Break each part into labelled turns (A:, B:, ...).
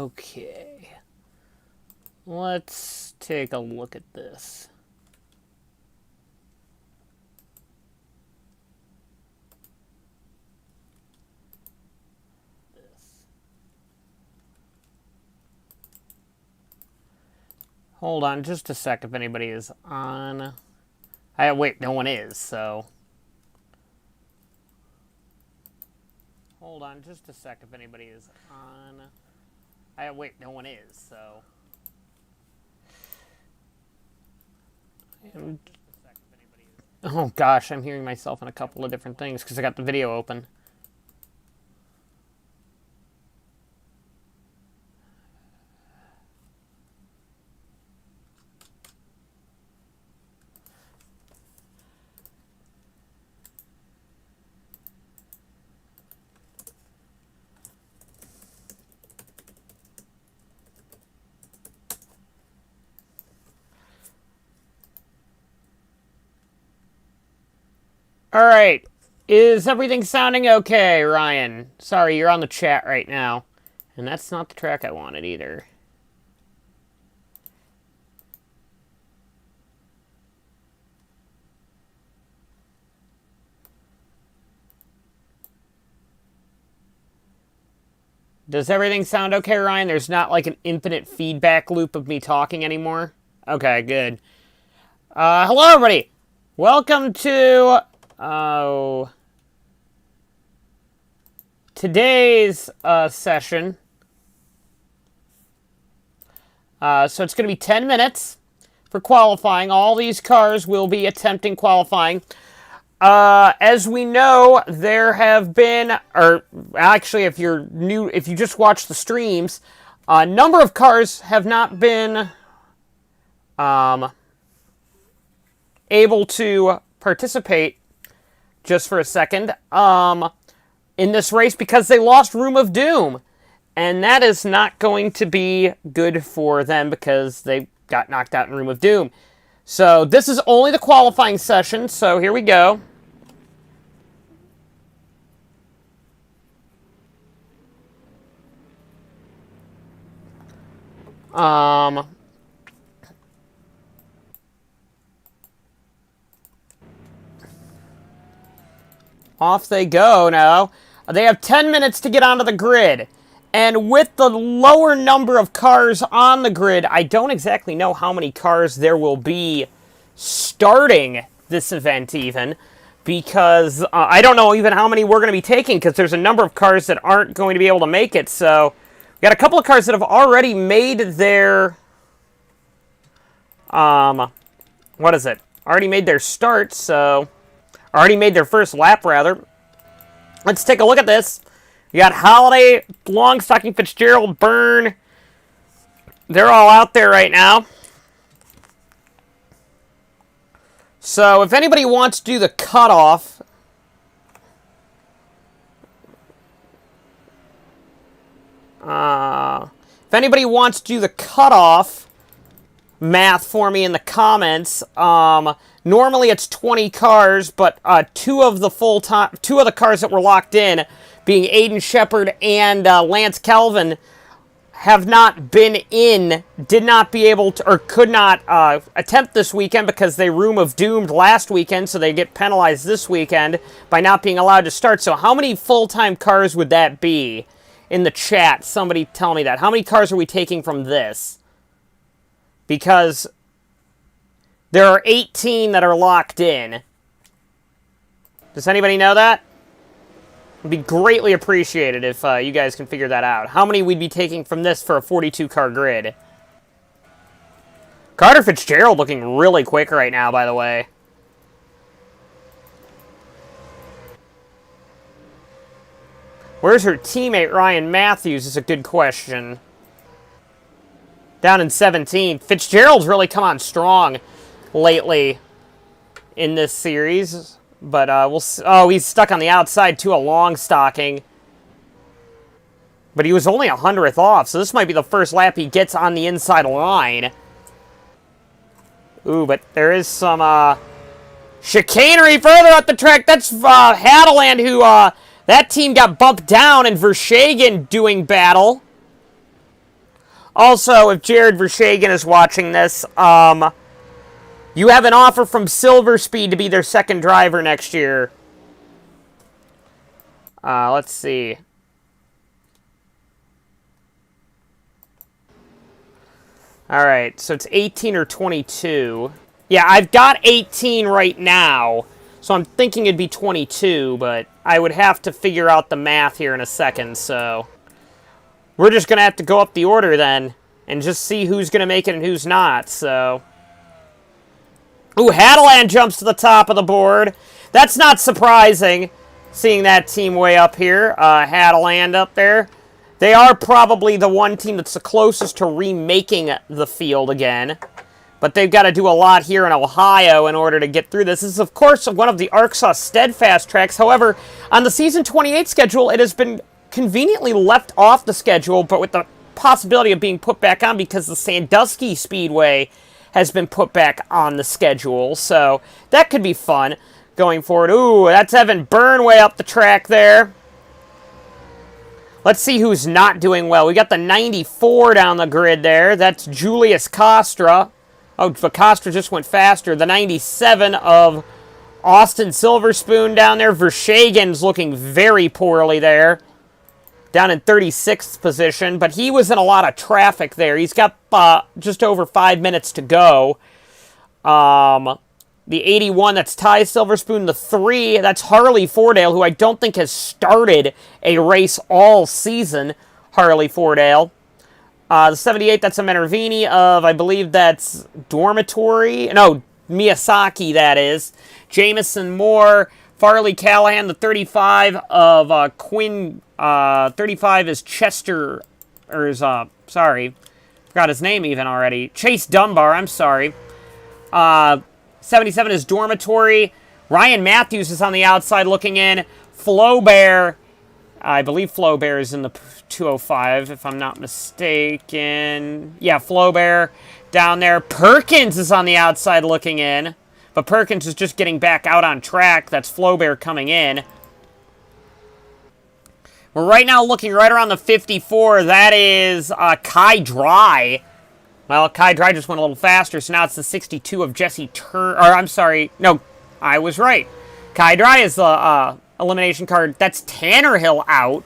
A: Okay. Let's take a look at this. Hold on just a sec if anybody is on. Wait, no one is, so. Hold on just a sec if anybody is on. Wait, no one is, so. Oh gosh, I'm hearing myself in a couple of different things because I got the video open. Alright, is everything sounding okay, Ryan? Sorry, you're on the chat right now. And that's not the track I wanted either. Does everything sound okay, Ryan? There's not like an infinite feedback loop of me talking anymore? Okay, good. Hello, everybody! Welcome to... today's session. So it's going to be 10 minutes for qualifying. All these cars will be attempting qualifying. As we know, there have been, or actually if you're new, if you just watch the streams, a number of cars have not been able to participate just for a second in this race because they lost Room of Doom. And that is not going to be good for them because they got knocked out in Room of Doom. So this is only the qualifying session, so here we go. Off they go now. They have 10 minutes to get onto the grid. And with the lower number of cars on the grid, I don't exactly know how many cars there will be starting this event even. Because I don't know even how many we're going to be taking because there's a number of cars that aren't going to be able to make it. So we got a couple of cars that have already made their... what is it? Already made their start, so... Already made their first lap, rather. Let's take a look at this. You got Holiday, Longstocking, Fitzgerald, Byrne. They're all out there right now. So, if anybody wants to do the cutoff... if anybody wants to do the cutoff math for me in the comments, normally it's 20 cars, but two of the cars that were locked in, being Aiden Shepard and Lance Kelvin, have not been in, did not be able to, or could not attempt this weekend because they Room of Doomed last weekend, so they get penalized this weekend by not being allowed to start. So how many full-time cars would that be? In the chat, somebody tell me that. How many cars are we taking from this? Because there are 18 that are locked in. Does anybody know that? It'd be greatly appreciated if you guys can figure that out. How many we'd be taking from this for a 42-car grid? Carter Fitzgerald looking really quick right now, by the way. Where's her teammate, Ryan Matthews, is a good question. Down in 17. Fitzgerald's really come on strong lately in this series. But we'll see. Oh, he's stuck on the outside to a Longstocking. But he was only 100th off, so this might be the first lap he gets on the inside line. Ooh, but there is some chicanery further up the track. That's Hadeland who... that team got bumped down, and Vershegen doing battle. Also, if Jared Vershagen is watching this, you have an offer from Silver Speed to be their second driver next year. Let's see. Alright, so it's 18 or 22. Yeah, I've got 18 right now, so I'm thinking it'd be 22, but I would have to figure out the math here in a second, so... We're just going to have to go up the order then, and just see who's going to make it and who's not, so... Ooh, Hadeland jumps to the top of the board. That's not surprising, seeing that team way up here. Hadeland up there. They are probably the one team that's the closest to remaking the field again. But they've got to do a lot here in Ohio in order to get through this. This is, of course, one of the ARCSOA steadfast tracks. However, on the Season 28 schedule, it has been conveniently left off the schedule, but with the possibility of being put back on because the Sandusky Speedway has been put back on the schedule. So that could be fun going forward. Ooh, that's Evan Byrne way up the track there. Let's see who's not doing well. We got the 94 down the grid there. That's Julius Costra. Oh, but Costra just went faster. The 97 of Austin Silverspoon down there. Vershagen's looking very poorly there. Down in 36th position. But he was in a lot of traffic there. He's got just over 5 minutes to go. The 81, that's Ty Silverspoon. The 3, that's Harley Fordale, who I don't think has started a race all season. Harley Fordale. The 78, that's a Minervini of, I believe that's Dormitory. No, Miyazaki, that is. Jameson Moore. Farley Callahan, the 35 of Quinn. 35 is Chester, or is, sorry. Forgot his name even already. Chase Dunbar, I'm sorry. 77 is Dormitory. Ryan Matthews is on the outside looking in. Flaubert, I believe Flaubert is in the 205, if I'm not mistaken. Yeah, Flaubert down there. Perkins is on the outside looking in. But Perkins is just getting back out on track. That's Flaubert coming in. We're right now looking right around the 54. That is Kai Dry. Well, Kai Dry just went a little faster, so now it's the 62 of Jesse Turner. Or, I'm sorry. No, I was right. Kai Dry is the elimination card. That's Tanner Hill out.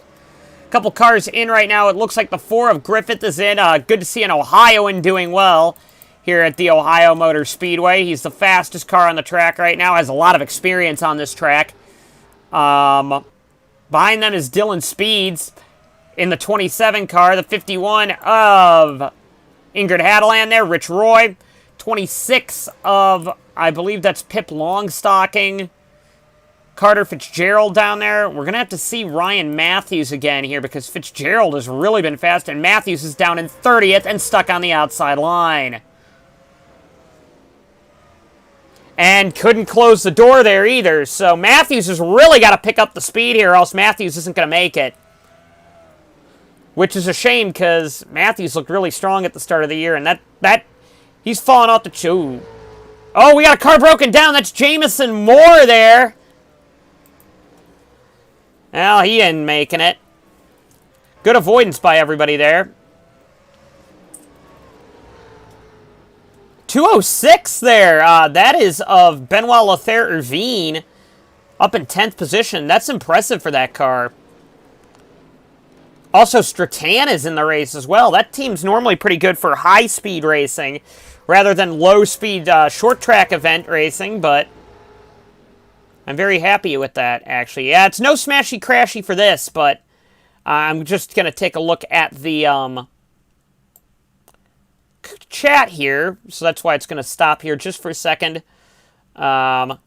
A: A couple cars in right now. It looks like the 4 of Griffith is in. Good to see an Ohioan doing well here at the Ohio Motor Speedway. He's the fastest car on the track right now. Has a lot of experience on this track. Behind them is Dylan Speeds in the 27 car. The 51 of Ingrid Hadeland there. Rich Roy. 26 of, I believe that's Pip Longstocking. Carter Fitzgerald down there. We're going to have to see Ryan Matthews again here because Fitzgerald has really been fast, and Matthews is down in 30th and stuck on the outside line. And couldn't close the door there either, so Matthews has really got to pick up the speed here, or else Matthews isn't going to make it. Which is a shame, because Matthews looked really strong at the start of the year, and that he's fallen off the chew. Oh, we got a car broken down. That's Jameson Moore there. Well, he ain't making it. Good avoidance by everybody there. 206 there. That is of Benoit Lothaire-Irvine up in 10th position. That's impressive for that car. Also, Stratan is in the race as well. That team's normally pretty good for high-speed racing rather than low-speed short-track event racing, but I'm very happy with that, actually. Yeah, it's no smashy-crashy for this, but I'm just going to take a look at the chat here, so that's why it's going to stop here just for a second. Now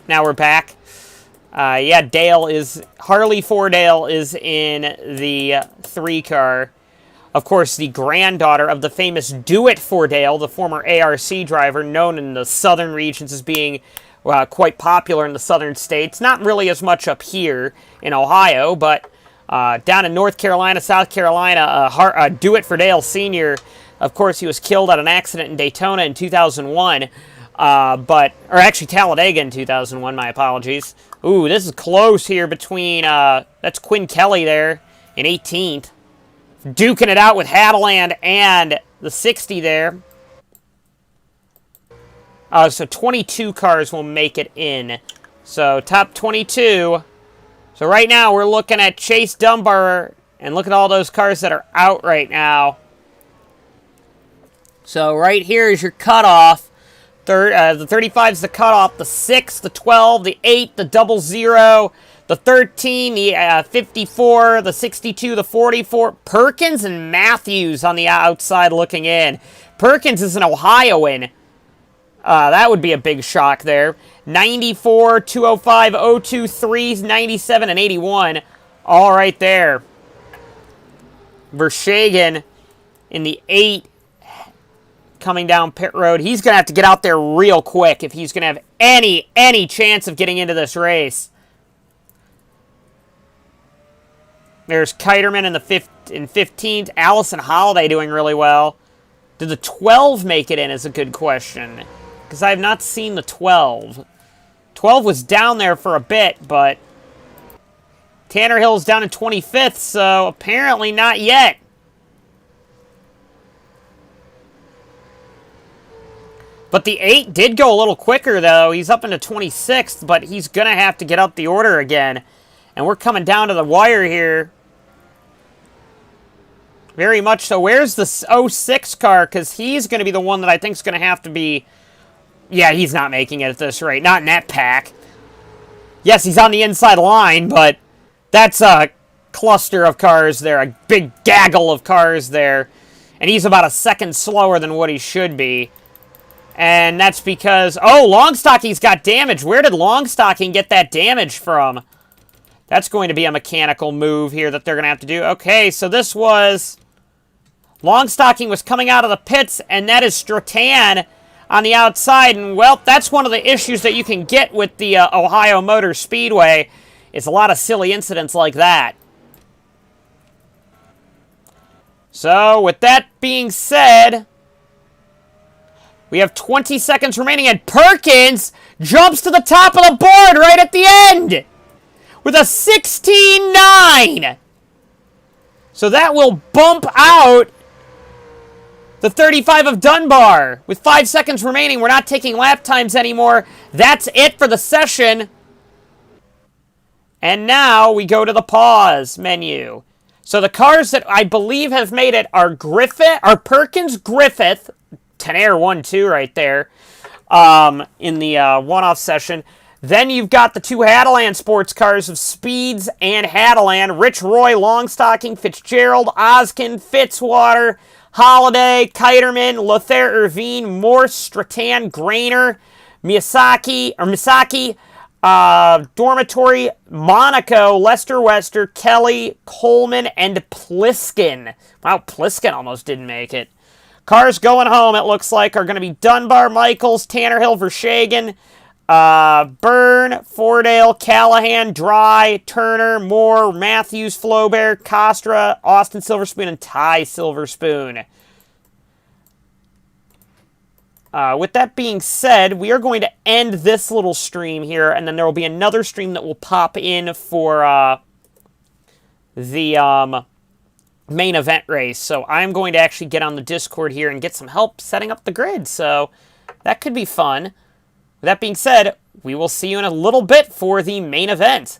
A: we're back. Yeah, Harley Fordale is in the 3 car. Of course, the granddaughter of the famous Do-It Fordale, the former ARC driver, known in the southern regions as being quite popular in the southern states. Not really as much up here in Ohio, but down in North Carolina, South Carolina, Do-It Fordale Sr., of course, he was killed at an accident in Daytona in 2001, or actually Talladega in 2001, my apologies. Ooh, this is close here between, that's Quinn Kelly there in 18th. duking it out with Hadeland and the 60 there. So 22 cars will make it in. So top 22. So right now we're looking at Chase Dunbar, and look at all those cars that are out right now. So right here is your cutoff. The 35 is the cutoff. The 6, the 12, the 8, the 00, the 13, the 54, the 62, the 44. Perkins and Matthews on the outside looking in. Perkins is an Ohioan. That would be a big shock there. 94, 205, 023, 97, and 81. All right there. Vershagen in the 8 coming down pit road. He's going to have to get out there real quick if he's going to have any chance of getting into this race. There's Kiterman in the 15th. Allison Holiday doing really well. Did the 12 make it in is a good question, because I have not seen the 12. 12 was down there for a bit, but Tanner Hill's down in 25th, so apparently not yet. But the 8 did go a little quicker, though. He's up into 26th, but he's going to have to get up the order again. And we're coming down to the wire here. Very much so. Where's the 06 car? Because he's going to be the one that I think is going to have to be... Yeah, he's not making it at this rate. Not in that pack. Yes, he's on the inside line, but that's a cluster of cars there. A big gaggle of cars there. And he's about a second slower than what he should be. And that's because... Oh, Longstocking's got damage. Where did Longstocking get that damage from? That's going to be a mechanical move here that they're going to have to do. Okay, so this was... Longstocking was coming out of the pits, and that is Stratan on the outside. And, well, that's one of the issues that you can get with the Ohio Motor Speedway. It's a lot of silly incidents like that. So, with that being said... We have 20 seconds remaining, and Perkins jumps to the top of the board right at the end with a 16.9. So that will bump out the 35 of Dunbar. With 5 seconds remaining, we're not taking lap times anymore. That's it for the session. And now we go to the pause menu. So the cars that I believe have made it are Perkins, Griffith, Tenaire 1-2 right there in the one-off session. Then you've got the two Hadeland sports cars of Speeds and Hadeland. Rich Roy, Longstocking, Fitzgerald, Oskin, Fitzwater, Holiday, Kiterman, Lothair Irvine, Morse, Stratan, Grainer, Misaki, Dormitory, Monaco, Lester Wester, Kelly, Coleman, and Pliskin. Wow, Pliskin almost didn't make it. Cars going home, it looks like, are going to be Dunbar, Michaels, Tanner Hill, Vershagen, Byrne, Fordale, Callahan, Dry, Turner, Moore, Matthews, Flaubert, Costra, Austin Silverspoon, and Ty Silverspoon. With that being said, we are going to end this little stream here, and then there will be another stream that will pop in for the main event race. So I'm going to actually get on the Discord here and get some help setting up the grid. So that could be fun. With that being said, we will see you in a little bit for the main event.